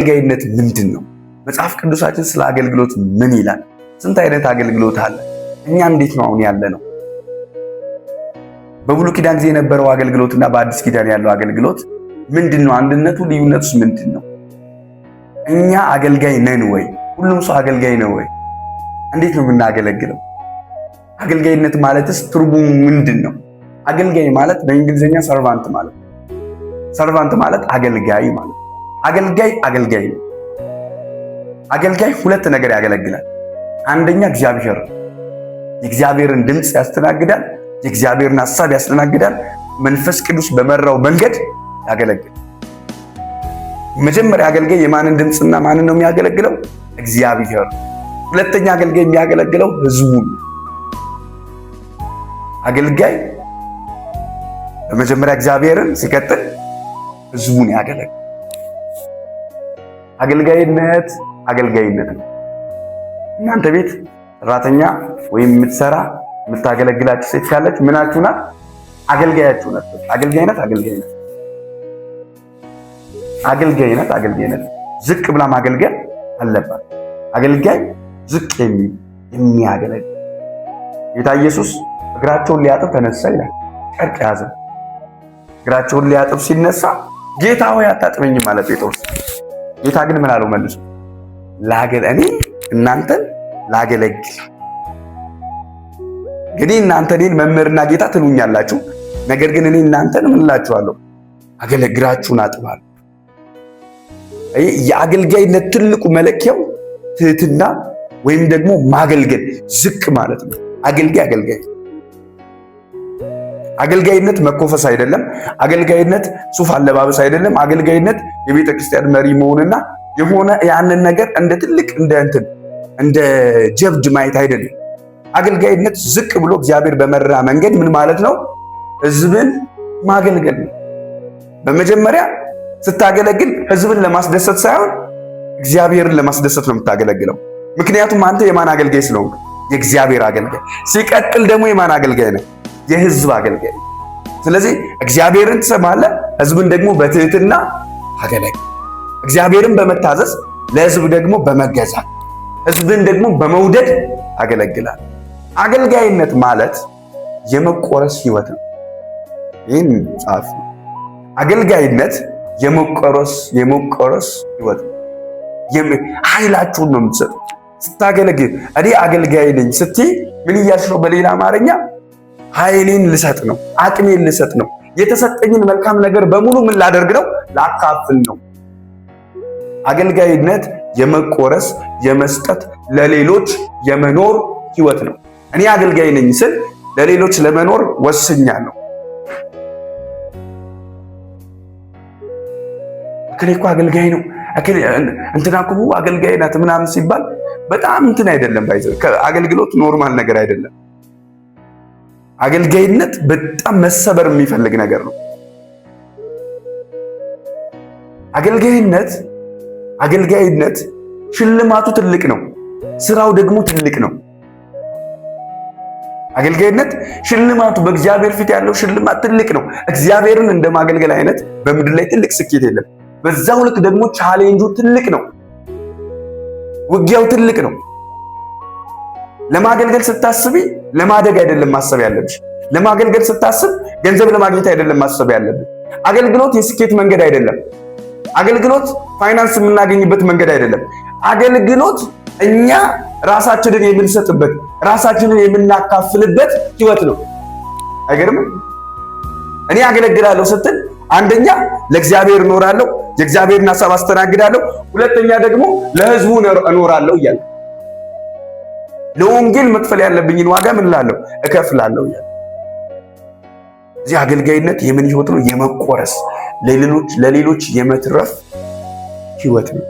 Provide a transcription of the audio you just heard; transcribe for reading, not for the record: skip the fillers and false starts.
አገልጋይነት ምንድን ነው? መጽሐፍ ቅዱሳችን ስለ አገልግሎት ምን ይላል? ስንት አይነት አገልግሎት አለ? እኛ እንዴት ነው አሁን ያለ ነው? በብሉይ ኪዳን ጊዜ የነበረው አገልግሎትና በአዲስ ኪዳን ያለው አገልግሎት ምንድን ነው? አንድነቱ ልዩነቱስ ምንድን ነው? እኛ አገልጋይ ነን ወይ? ሁሉም ሰው አገልጋይ ነው ወይ? እንዴት ነው የምናገለግለው? አገልጋይነት ማለትስ ትርጉሙ ምንድን ነው? አገልጋይ ማለት በእንግሊዝኛ ሰርቫንት ማለት ነው። ሰርቫንት ማለት አገልጋይ ማለት ነው። አገልጋይ ነው። አገልጋይ ሁለት ነገር ያገለግላል። አንደኛ እግዚአብሔር የእግዚአብሔርን ድምፅ ያስተናግዳል፣ የእግዚአብሔርን ሐሳብ ያስተናግዳል፣ መንፈስ ቅዱስ በመራው መንገድ ያገለግላል። መጀመሪያ አገልጋይ የማንን ድምፅና ማንን ነው የሚያገለግለው? እግዚአብሔር። ሁለተኛ አገልጋይ የሚያገለግለው ህዝቡን። አገልጋይ በመጀመሪያ እግዚአብሔርን ሲቀጥል ህዝቡን ያገለግላል። አገልጋይነት ነው። እናንተ ቤት ሰራተኛ ወይም የምትሰራ የምታገለግላችሁ ሴት ካለች ምናችሁ ናት? አገልጋያችሁ ናት። አገልጋይነት ዝቅ ብላ ማገልገል አለባት። አገልጋይ ዝቅ የሚያገለግል ጌታ ኢየሱስ እግራቸውን ሊያጥብ ተነሳ ይላል። ጨርቅ ያዘ። እግራቸውን ሊያጥብ ሲነሳ ጌታ ሆይ አታጥበኝም ማለት ጴጥሮስ። ጌታ ግን ምን አለው መልሶ? እኔ እናንተን ላገለግል። እንግዲህ እናንተ እኔን መምህርና ጌታ ትሉኛላችሁ፣ ነገር ግን እኔ እናንተን ምን እላችኋለሁ? እግራችሁን አጥባለሁ። የአገልጋይነት ትልቁ መለኪያው ትህትና ወይም ደግሞ ማገልገል፣ ዝቅ ማለት ነው። አገልጋይነት መኮፈስ አይደለም። አገልጋይነት ሱፍ አለባበስ አይደለም። አገልጋይነት የቤተ ክርስቲያን መሪ መሆንና የሆነ ያንን ነገር እንደ ትልቅ እንደ ጀብድ ማየት አይደለም። አገልጋይነት ዝቅ ብሎ እግዚአብሔር በመራ መንገድ ምን ማለት ነው? ህዝብን ማገልገል ነው። በመጀመሪያ ስታገለግል ህዝብን ለማስደሰት ሳይሆን እግዚአብሔርን ለማስደሰት ነው የምታገለግለው። ምክንያቱም አንተ የማን አገልጋይ ስለሆንክ? የእግዚአብሔር አገልጋይ። ሲቀጥል ደግሞ የማን አገልጋይ ነው? የህዝብ አገልጋይ። ስለዚህ እግዚአብሔርን ትሰማለህ፣ ህዝብን ደግሞ በትህትና አገለግል። እግዚአብሔርን በመታዘዝ ለህዝብ ደግሞ በመገዛት ህዝብን ደግሞ በመውደድ አገለግላል። አገልጋይነት ማለት የመቆረስ ህይወት ነው። ይህን ጻፍ። አገልጋይነት የመቆረስ ህይወት ነው። ኃይላችሁን ነው የምትሰጡት ስታገለግል። እኔ አገልጋይ ነኝ ስትይ ምን እያልሽ ነው? በሌላ አማርኛ ኃይሌን ልሰጥ ነው፣ አቅሜን ልሰጥ ነው፣ የተሰጠኝን መልካም ነገር በሙሉ ምን ላደርግ ነው? ላካፍል ነው። አገልጋይነት የመቆረስ የመስጠት ለሌሎች የመኖር ህይወት ነው። እኔ አገልጋይ ነኝ ስል ለሌሎች ለመኖር ወስኛለሁ። እከሌ እኮ አገልጋይ ነው፣ እንትና እኮ አገልጋይ ናት ምናምን ሲባል በጣም እንትን አይደለም። አገልግሎት ኖርማል ነገር አይደለም። አገልጋይነት በጣም መሰበር የሚፈልግ ነገር ነው። አገልጋይነት ሽልማቱ ትልቅ ነው፣ ስራው ደግሞ ትልቅ ነው። አገልጋይነት ሽልማቱ በእግዚአብሔር ፊት ያለው ሽልማት ትልቅ ነው። እግዚአብሔርን እንደማገልገል አይነት በምድር ላይ ትልቅ ስኬት የለም። በዛው ልክ ደግሞ ቻሌንጁ ትልቅ ነው፣ ውጊያው ትልቅ ነው። ለማገልገል ስታስቢ ለማደግ አይደለም ማሰብ ያለብሽ። ለማገልገል ስታስብ ገንዘብ ለማግኘት አይደለም ማሰብ ያለብሽ። አገልግሎት የስኬት መንገድ አይደለም። አገልግሎት ፋይናንስ የምናገኝበት መንገድ አይደለም። አገልግሎት እኛ ራሳችንን የምንሰጥበት ራሳችንን የምናካፍልበት ህይወት ነው። አይገርምም? እኔ አገለግላለሁ ስትል አንደኛ ለእግዚአብሔር እኖራለሁ፣ የእግዚአብሔርን ሐሳብ አስተናግዳለሁ። ሁለተኛ ደግሞ ለህዝቡ እኖራለሁ እያለ ለወንጌል መክፈል ያለብኝን ዋጋ ምን እላለሁ? እከፍላለሁ እያለ። እዚህ አገልጋይነት የምን ህይወት ነው? የመቆረስ ለሌሎች የመትረፍ ህይወት ነው።